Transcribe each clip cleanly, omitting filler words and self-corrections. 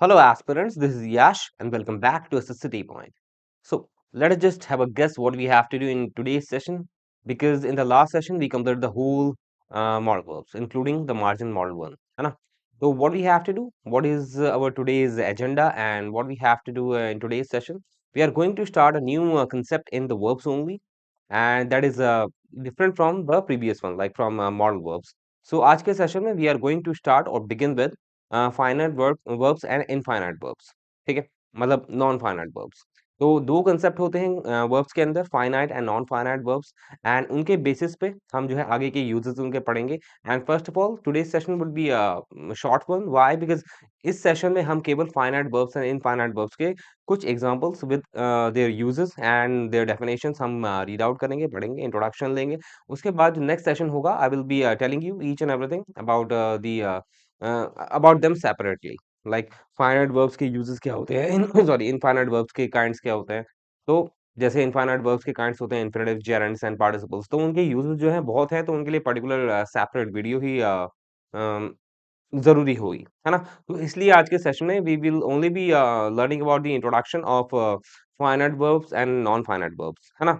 Hello, aspirants. This is Yash, and welcome back to City Point. So, let us just have a guess what we have to do in today's session. Because in the last session, we completed the whole model verbs, including the margin model one. है ना? So, what we have to do, what is our today's agenda, and what we have to do in today's session? We are going to start a new concept in the verbs only, and that is different from the previous one, like from model verbs. So, आज के session में we are going to start or begin with finite verbs and infinite verbs. ठीक है, मतलब non finite verbs. तो दो concept होते हैं वर्ब्स के अंदर, finite and non finite verbs, and उनके बेसिस पे हम जो है आगे के यूजेस उनके पढ़ेंगे। And first of all today session would be short one. Why? Because इस सेशन में हम केवल finite verbs and infinite verbs के कुछ examples with their uses and their definitions हम रीड आउट करेंगे, पढ़ेंगे, इंट्रोडक्शन लेंगे। उसके बाद जो नेक्स्ट सेशन होगा, I will be telling you each and everything about about them separately, like finite verbs के uses क्या होते हैं सॉरी infinite verbs के kinds क्या होते हैं। तो जैसे infinite verbs के kinds होते हैं infinitive, gerunds and participles, तो उनके uses जो है बहुत है, तो उनके लिए particular separate video ही जरूरी होगी, है ना? तो इसलिए आज के सेशन में we will only be learning about the introduction of finite verbs and non finite verbs, है ना?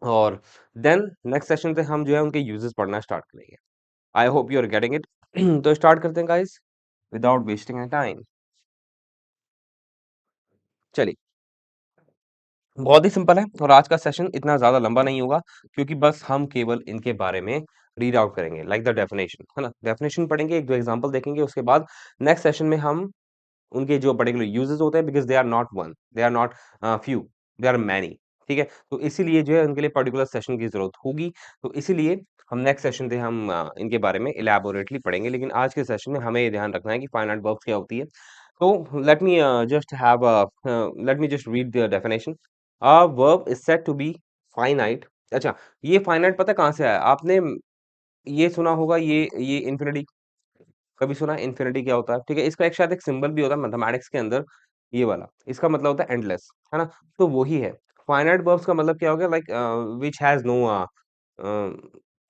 और देन नेक्स्ट सेशन से हम जो है उनके यूजेस पढ़ना स्टार्ट करेंगे। I hope you are getting it. तो स्टार्ट करते हैं guys without wasting any time. चलिए, बहुत ही सिंपल है और आज का सेशन इतना ज्यादा लंबा नहीं होगा, क्योंकि बस हम केवल इनके बारे में रीड आउट करेंगे, लाइक द डेफिनेशन, है ना? डेफिनेशन पढ़ेंगे, एक दो एग्जांपल देखेंगे, उसके बाद नेक्स्ट सेशन में हम उनके जो पर्टिकुलर यूजेस होते हैं, because they are not one, they are not few, they are many. ठीक है, तो इसीलिए जो है उनके लिए पर्टिकुलर सेशन की जरूरत होगी। तो इसीलिए हम नेक्स्ट सेशन से हम इनके बारे में इलेबोरेटली पढ़ेंगे, लेकिन आज के सेशन में हमें ये ध्यान रखना है कि फाइनाइट वर्ब्स क्या होती है। तो let me just read the definition. A verb is said to be finite. अच्छा, ये फाइनाइट पता है कहाँ से आया? आपने ये सुना होगा, ये इन्फिनिटी, कभी सुना है इन्फिनिटी क्या होता है? ठीक है, इसका एक शायद एक सिंबल भी होता है मैथमेटिक्स के अंदर, ये वाला, इसका मतलब होता है एंडलेस, है ना? तो वही है। फाइनाइट वर्ब्स का मतलब क्या हो गया? Like which has no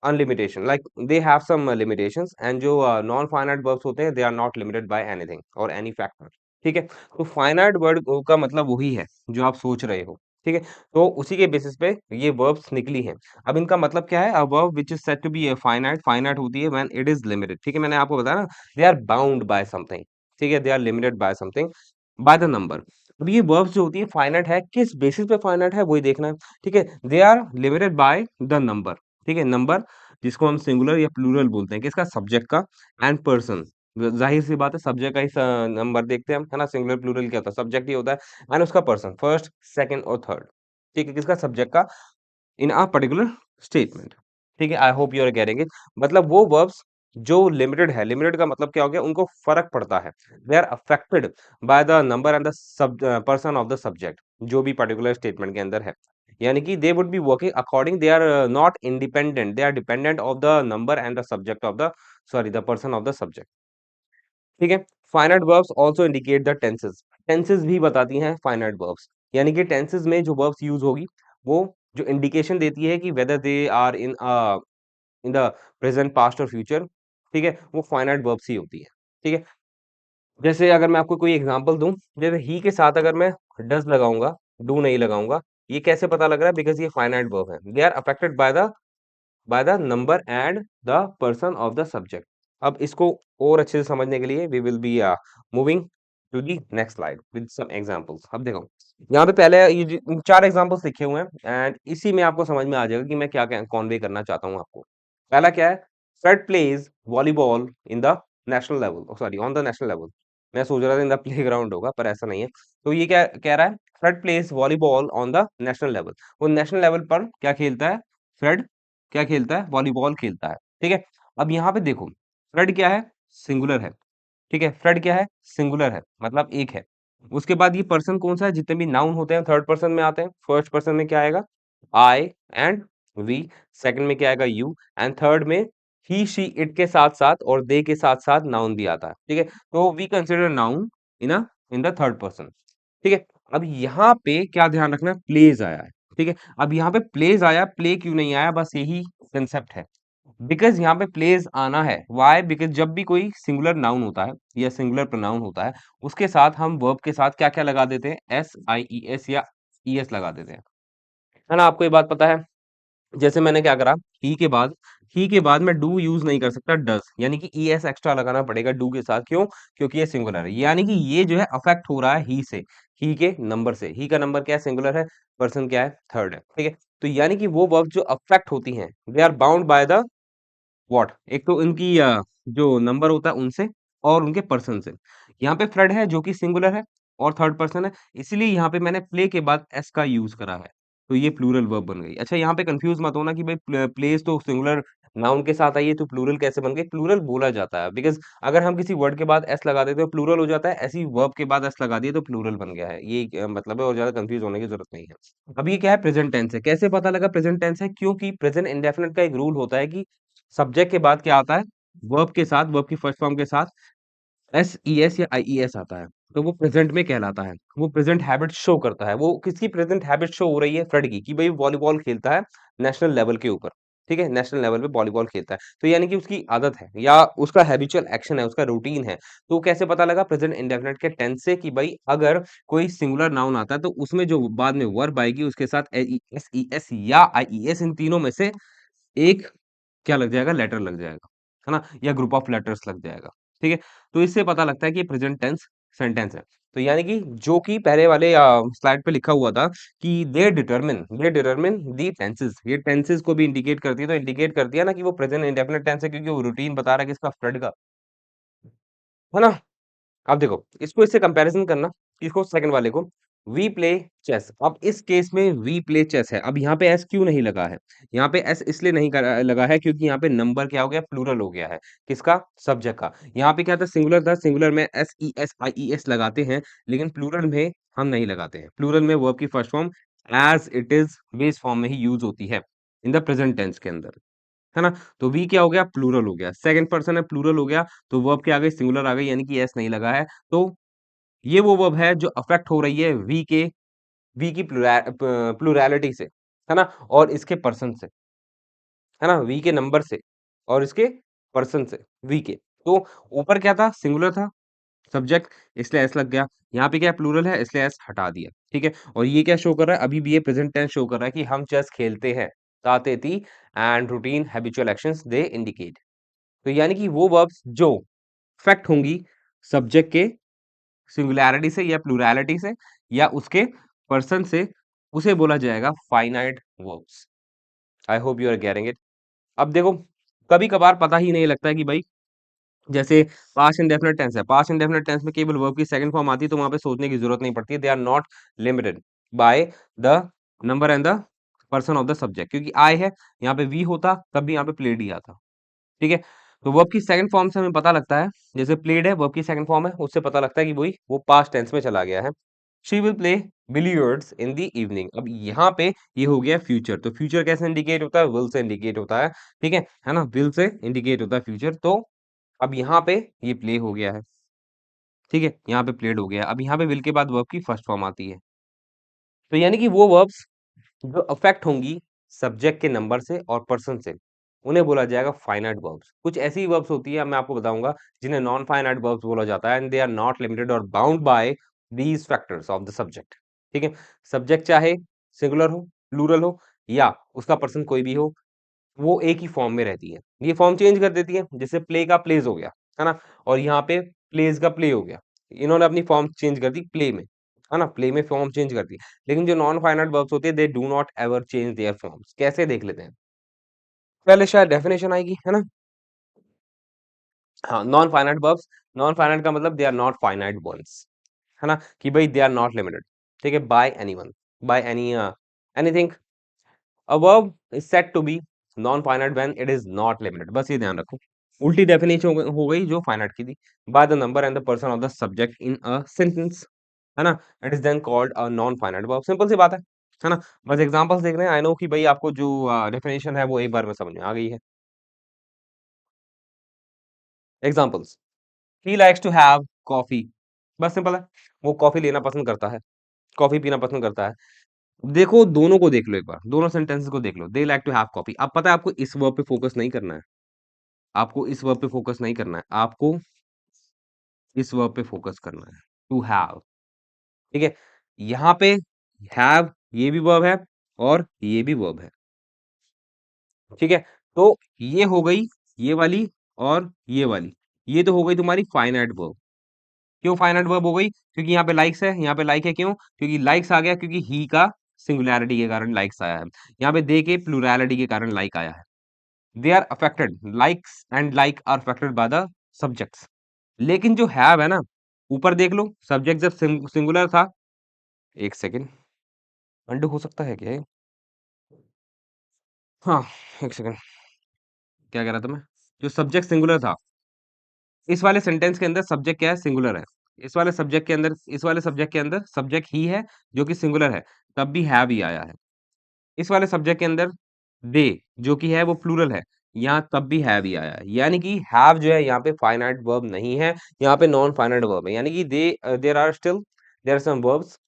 unlimitation, like they have some limitations, and जो नॉन फाइनाइट वर्ब्स होते हैं, they are not limited by anything और एनी फैक्टर। ठीक है, तो फाइनाइट वर्ड का मतलब वही है जो आप सोच रहे हो। ठीक है, तो उसी के बेसिस पे ये वर्ब्स निकली हैं। अब इनका मतलब क्या है? A verb which is said to be finite, finite होती है व्हेन इट इज लिमिटेड। ठीक है, मैंने आपको बताया ना, they are bound by something. ठीक है, they are limited by something, by the number. अब ये वर्ब्स जो होती है फाइनाइट है, किस बेसिस पे फाइनाइट है वही देखना है। ठीक है, they are limited by the number. ठीक है, नंबर जिसको हम सिंगुलर या प्लूरल बोलते हैं, किसका? सब्जेक्ट का, एंड पर्सन। जाहिर सी बात है, सब्जेक्ट का ही नंबर देखते हैं हम, है ना? सिंगुलर प्लूरल क्या होता है? सब्जेक्ट ही होता है, एंड उसका पर्सन, फर्स्ट, सेकंड और थर्ड। ठीक है, किसका? सब्जेक्ट का, इन अ पर्टिकुलर स्टेटमेंट। ठीक है, I hope you are getting it. मतलब वो वर्ब्स जो लिमिटेड है, लिमिटेड का मतलब क्या हो गया? उनको फर्क पड़ता है, they are affected by the number and the person of the subject, जो भी पर्टिकुलर स्टेटमेंट के अंदर है। यानी कि they would be working according, they are not independent, they are dependent of the number and the subject of the, sorry, the person of the subject. ठीक है, finite verbs also indicate the tenses. Tenses भी बताती हैं finite verbs, यानी कि tenses में जो verbs use होगी, वो जो इंडिकेशन देती है कि whether they are in the present, past और फ्यूचर। ठीक है, वो फाइनाइट वर्ब्स ही होती है। ठीक है, जैसे अगर मैं आपको कोई एग्जांपल दूं, जैसे ही के साथ अगर मैं डज लगाऊंगा, डू नहीं लगाऊंगा, ये कैसे पता लग रहा है? बिकॉज ये फाइनाइट वर्ब है, they are affected by the number and the person of the subject. अब इसको और अच्छे से समझने के लिए we will be moving to the next slide with some examples. अब देखो, यहाँ पे पहले ये चार एग्जांपल्स लिखे हुए हैं, एंड इसी में आपको समझ में आ जाएगा कि मैं क्या कॉन्वे करना चाहता हूँ आपको। पहला क्या है? Fred plays volleyball in the national level, sorry, on the national level. मैं सोच रहा था इन द प्लेग्राउंड होगा, पर ऐसा नहीं है। तो ये क्या कह रहा है? Fred plays volleyball on the national level. वो नेशनल लेवल पर क्या खेलता है? फ्रेड क्या खेलता है? वॉलीबॉल खेलता है। ठीक है, अब यहाँ पे देखो, फ्रेड क्या है? सिंगुलर है। ठीक है, फ्रेड क्या है? सिंगुलर है, मतलब एक है। उसके बाद ये पर्सन कौन सा है? जितने भी नाउन होते हैं थर्ड पर्सन में आते हैं। फर्स्ट पर्सन में क्या आएगा? आई एंड वी। सेकंड में क्या आएगा? यू। एंड थर्ड में ही, शी, इट के साथ साथ और दे के साथ साथ नाउन भी आता है। ठीक है, तो we consider noun in the third person. ठीक है, अब यहाँ पे क्या ध्यान रखना है? प्लेज आया है। ठीक है, अब यहाँ पे प्लेज आया, प्ले क्यों नहीं आया? बस यही कंसेप्ट है। बिकॉज़ यहाँ पे प्लेस आना है, व्हाई? बिकॉज़ जब भी कोई सिंगुलर नाउन होता है या सिंगुलर प्रोनाउन होता है, उसके साथ हम वर्ब के साथ क्या-क्या लगा देते हैं? एस, आई, ई, एस या ई, एस लगा देते हैं। है ना? आपको ये बात पता है? जैसे मैंने क्या करा, ही के बाद मैं डू यूज़ नहीं कर सकता डज़, यानी कि ईएस एक्स्ट्रा लगाना पड़ेगा डू के साथ, क्यों? क्योंकि ये सिंगुलर है, यानी कि ये जो है अफ़ेक्ट हो रहा है ही से, ही के नंबर से। ही का नंबर क्या है? सिंगुलर है, पर्सन क्या है? थर्ड है, ठीक है? तो यानी कि वो वर्ब जो अफ़ेक्ट होती हैं, they are bound by the what? एक तो इनकी जो नंबर होता है उनसे और उनके पर्सन से। यहाँ पे फ्लड है जो कि सिंगुलर है और थर्ड पर्सन है, इसीलिए यहाँ पे मैंने प्ले के बाद एस का यूज़ करा है। तो ये प्लूरल वर्ब बन गई। अच्छा, यहाँ पे कन्फ्यूज़ मत होना कि भाई प्लेस तो सिंगुलर नाउन के साथ आई है तो प्लूरल कैसे बन गई? प्लूरल बोला जाता है बिकॉज़ अगर हम किसी वर्ड के बाद एस लगा देते हैं तो प्लूरल हो जाता है, ऐसे ही वर्ब के बाद एस लगा दिए तो प्लूरल बन गया है। ये मतलब है और ज़्यादा कन्फ्यूज़ होने की ज़रूरत नहीं है। अब ये क्या है? प्रेज़ेंट टेंस है। कैसे पता लगा प्रेज़ेंट टेंस है? क्योंकि प्रेज़ेंट इंडेफिनिट का एक रूल होता है कि सब्जेक्ट के बाद क्या आता है? वर्ब के साथ, वर्ब की फर्स्ट फॉर्म के साथ एसईएस या आईईएस आता है, तो वो प्रेज़ेंट में कहलाता है। वो प्रेज़ेंट हैबिट शो करता है। वो किसकी प्रेज़ेंट हैबिट शो हो रही है? फ्रेड की, कि भई वॉलीबॉल खेलता है नेशनल लेवल के ऊपर, ठीक है? नेशनल लेवल पे वॉलीबॉल खेलता है। तो यानी कि उसकी आदत है या उसका हैबिचुअल एक्शन है, उसका रूटीन है। तो कैसे पता लगा? प्रेज़ेंट इंडेफिनिट के टेंस से कि भई अगर कोई सिंगुलर नाउन आता है, तो उसमें जो बाद में वर्ब आएगी, उसके साथ एईएस या आईईएस इन तीनों में से एक क्या लग जाएगा? लेटर लग जाएगा, है ना? या ग्रुप ऑफ लेटर्स लग जाएगा, ठीक है? तो इससे पता लगता है कि ये प्रेजेंट टेंस सेंटेंस है। तो यानी कि जो कि पहले वाले स्लाइड पे लिखा हुआ था कि दे डिटरमिन द टेंसेस, ये टेंसेस को भी इंडिकेट करती है, तो इंडिकेट कर दिया ना कि वो प्रेजेंट इंडेफिनिट टेंस है क्योंकि वो रूटीन बता रहा है किसका? फ्रेड का, है ना? अब देखो, इसको इससे कंपैरिज़न करना, किसको? सेकंड वाले को। We play chess. अब इस केस में वी प्ले चेस है। अब यहाँ पे एस क्यों नहीं लगा है? यहाँ पे एस इसलिए नहीं लगा है क्योंकि यहाँ पे नंबर क्या हो गया? प्लूरल हो गया है। किसका? सब्जेक्ट का। यहाँ पे क्या था? सिंगुलर था, सिंगुलर में एस-ई-एस, आई-ई-एस लगाते हैं, लेकिन प्लूरल में हम नहीं लगाते हैं। प्लूरल में वर्ब की first form as it is base form में ही यूज़ होती है, इन द प्रेजेंट टेंस के अंदर। है ना? तो वी क्या हो गया? प्लूरल हो गया। सेकंड पर्सन है, प्लूरल हो गया, तो वर्ब क्या आ गई? सिंगुलर आ गई, यानी कि एस नहीं लगा है। तो ये वो वर्ब है जो अफ़ेक्ट हो रही है वी की प्लुरैलिटी से, है ना? और इसके पर्सन से, है ना? वी के नंबर से और इसके पर्सन से, वी के। तो ऊपर क्या था? सिंगुलर था, सब्जेक्ट, इसलिए एस लग गया। यहाँ पे क्या है? प्लूरल है, इसलिए एस हटा दिया, ठीक है? और ये क्या शो कर रहा है? अभी भी ये प्रेज़ेंट टेंस शो कर रहा है कि हम चेस खेलते हैं। ताते-ती and routine habitual actions they indicate. तो यानी कि वो वर्ब्स जो अफ़ेक्ट होंगी सब्जेक्ट के सिंगुलैरिटी से या प्लुरैलिटी से या उसके पर्सन से, उसे बोला जाएगा finite verbs. I hope you are getting it. अब देखो, कभी-कभार पता ही नहीं लगता है कि भाई जैसे पास्ट इंडेफिनिट टेंस है, पास्ट इंडेफिनिट टेंस में केवल वर्ब की सेकंड फॉर्म आती है, तो वहाँ पे सोचने की ज़रूरत नहीं पड़ती है। They are not limited by the number and the person of the subject, क्योंकि आई है, यहाँ पे वी होता, तब भी यहाँ पे प्लेड ही आता। ठीक है? तो वर्ब की सेकंड फॉर्म से हमें पता लगता है, जैसे प्लेड है, वर्ब की सेकंड फॉर्म है, उससे पता लगता है कि वही वो पास्ट टेंस में चला गया है। She will play billiards in the evening. अब यहाँ पे ये हो गया फ्यूचर, तो फ्यूचर कैसे इंडिकेट होता है? विल से इंडिकेट होता है, ठीक है ना? विल से इंडिकेट होता है फ्यूचर, तो अब यहाँ पे ये प्ले हो गया है, ठीक है? यहाँ पे प्लेड हो गया है। अब यहाँ पे विल के बाद वर्ब की फर्स्ट फॉर्म आती है। तो यानी कि वो वर्ब्स जो अफेक्ट होंगी सब्जेक्ट के नंबर से और पर्सन से, उन्हें बोला जाएगा फाइनाइट वर्ब्स। कुछ ऐसी वर्ब्स होती है, मैं आपको बताऊंगा, जिन्हें नॉन फाइनाइट वर्ब्स बोला जाता है, and they are not limited और bound by these factors of the subject. ठीक है? सब्जेक्ट चाहे सिंगुलर हो, प्लूरल हो या उसका पर्सन कोई भी हो, वो एक ही फॉर्म में रहती है। ये फॉर्म चेंज कर देती है, जैसे प्ले का प्लेज हो गया, है ना? और यहाँ पे प्लेज का प्ले हो गया। इन्होंने अपनी फॉर्म चेंज कर दी प्ले में, है ना? प्ले में फॉर्म चेंज कर दी। लेकिन जो नॉन फाइनाइट वर्ब्स होते हैं, they do not ever change their forms. कैसे? देख लेते हैं। पहले शायद डेफिनेशन आएगी, है ना? हाँ, नॉन फाइनाइट का मतलब they are not finite ones, है ना? कि भाई दे आर नॉट लिमिटेड, ठीक है? By anyone, by anything. A verb is said to be non-finite when it is not limited। बस ये ध्यान रखो। उल्टी डेफिनेशन हो गई जो फाइनाइट की थी। By the number and the person of the subject in a sentence, है ना? It is then called a non-finite verb। Simple सी बात है ना? बस एग्जांपल्स देख रहे हैं। आई नो कि भाई आपको जो डेफिनेशन है वो एक बार में समझ में आ गई है। Examples, he likes to have coffee। बस सिंपल है। वो कॉफी लेना पसंद करता है, कॉफी पीना पसंद करता है। देखो दोनों को देख लो एक बार, दोनों सेंटेंसेस को देख लो। They like to have coffee. अब पता है आपको इस वर्ब पे फोकस नहीं करना है, आपको इस वर्ब पे फोकस नहीं करना है, आपको इस वर्ब पे फोकस करना है, टू हैव। ठीक है? यहाँ पे हैव ये भी वर्ब है और ये भी वर्ब है। ठीक है? तो ये हो गई ये वाली और ये वाली। ये तो हो गई तुम्हारी फाइनाइट वर्ब। क्यों फाइनाइट वर्ब हो गई? क्योंकि यहाँ पे लाइक्स है, यहाँ पे लाइक है क्यों? क्योंकि लाइक्स आ गया क्योंकि ही का सिंगुलैरिटी के कारण लाइक्स आया है। यहाँ पे दे के प्लुरैलिटी के कारण लाइक आया है। They are affected, likes and like are affected by the subjects. लेकिन जो हैव है ना, ऊपर देख लो सब्जेक्ट जब सिंगुलर था, एक सेकंड, अंडू हो सकता है क्या ये? हाँ, एक सेकंड, क्या कह रहा था मैं? जो सब्जेक्ट सिंगुलर था, इस वाले सेंटेंस के अंदर सब्जेक्ट क्या है? सिंगुलर है। इस वाले सब्जेक्ट के अंदर सब्जेक्ट ही है जो कि सिंगुलर है, तब भी हैव ही आया है। इस वाले सब्जेक्ट के अंदर दे जो कि है वो प्लूरल है, यहाँ तब भी हैव ही आया है। यानी कि हैव जो है यहाँ पे फाइनाइट वर्ब नहीं है, यहाँ पे नॉन फाइनाइट वर्ब है। यानी कि there are some verbs,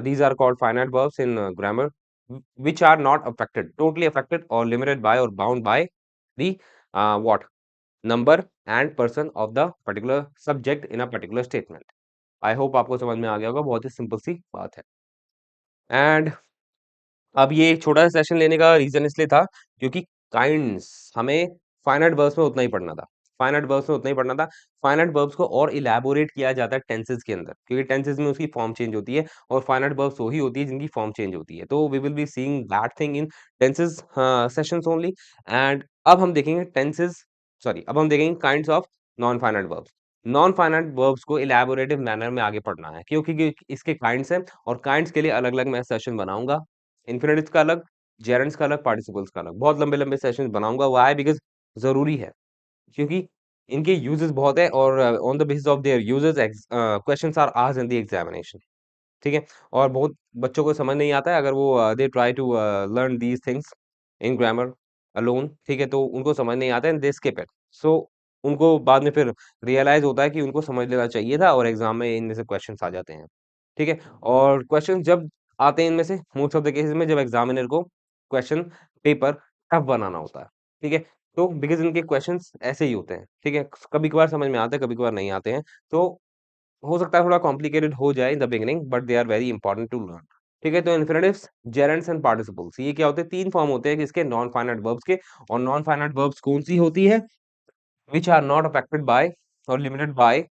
these are called finite verbs in grammar, which are not affected, totally affected or limited by or bound by the what number and person of the particular subject in a particular statement. I hope आपको समझ में आ गया होगा, बहुत ही simple सी बात है। And अब ये छोटा सा सेशन लेने का रीज़न इसलिए था क्योंकि काइंड्स हमें फाइनाइट वर्ब्स में उतना ही पढ़ना था। फाइनाइट वर्ब्स में उतना ही पढ़ना था। फाइनाइट वर्ब्स को और इलैबोरेट किया जाता है टेंसेस के अंदर, क्योंकि टेंसेस में उसकी फॉर्म चेंज होती है और फाइनाइट वर्ब्स वही होती है जिनकी फॉर्म चेंज होती है। तो we will be seeing that thing in tenses sessions only. And अब हम देखेंगे अब हम देखेंगे kinds of non finite verbs. Non finite verbs को इलैबोरेटिव मैनर में आगे पढ़ना है, क्योंकि इसके काइंड्स हैं और काइंड्स के लिए अलग-अलग मैं सेशन बनाऊँगा। इन्फिनिटिव्स का अलग, जेरेंड्स का अलग, पार्टिसिपल्स का अलग। बहुत लंबे-लंबे सेशंस बनाऊँगा, व्हाई? बिकॉज़ ज़रूरी है, क्योंकि इनके यूजेस बहुत है और on the basis of their uses questions are asked in the examination. ठीक है? और बहुत बच्चों को समझ नहीं आता है अगर वो they try to learn these things in grammar alone, ठीक है? तो उनको समझ नहीं आता and they skip it. So उनको बाद में फिर रियलाइज़ होता है कि उनको समझ लेना चाहिए था और एग्ज़ाम में इनमें से क्वेश्चन्स आ जाते हैं। ठीक है? और क्वेश्चन जब आते हैं इनमें से मोस्ट ऑफ द केसेस में जब एग्ज़ामिनर को क्वेश्चन पेपर टफ बनाना होता है। ठीक है? तो बिकॉज़ इनके क्वेश्चन्स ऐसे ही होते हैं। ठीक है? कभी-कभार समझ में आते हैं, कभी-कभार नहीं आते हैं। तो हो सकता है थोड़ा कॉम्प्लिकेटेड हो जाए in the beginning, but they are very important to learn. ठीक है? तो इन्फिनिटिव्स, जेरेंड्स एंड पार्टिसिपल्स ये क्या होते हैं? 3 फॉर्म होते हैं किसके? नॉन फाइनाइट वर्ब्स के। और नॉन फाइनाइट वर्ब्स कौन-सी होती है? Which are not affected by और limited by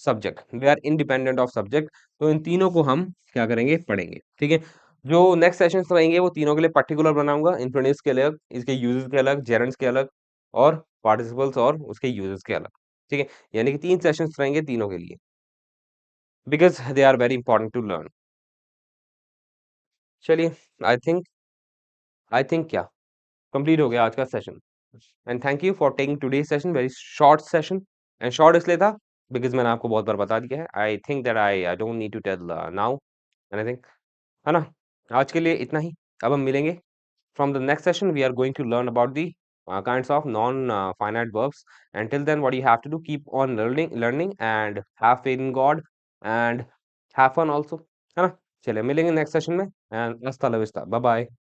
subject, they are independent of subject. तो इन तीनों को हम क्या करेंगे? पढ़ेंगे। ठीक है? जो नेक्स्ट सेशंस रहेंगे वो तीनों के लिए पर्टिकुलर बनाऊँगा, इन्फिनिटिव्स के अलग, इसके यूजेस के अलग, जेरेंड्स के अलग और पार्टिसिपल्स और उसके यूजेस के अलग। ठीक है? यानी कि 3 सेशंस रहेंगे तीनों के लिए। Because they are very important to learn. चलिए, आई थिंक क्या कंप्लीट हो गया आज का session. And thank you for taking today's session, very short session. And short इसलिए था बिकॉज़ मैंने आपको बहुत बार बता दिया है। I think that I don't need to tell now anything, है ना? आज के लिए इतना ही। अब हम मिलेंगे from the next session. We are going to learn about the kinds of non finite verbs. And till then what you have to do, keep on learning and have faith in God and have fun also, है ना? चलिए मिलेंगे next session में and हस्ता ला vista. Bye bye.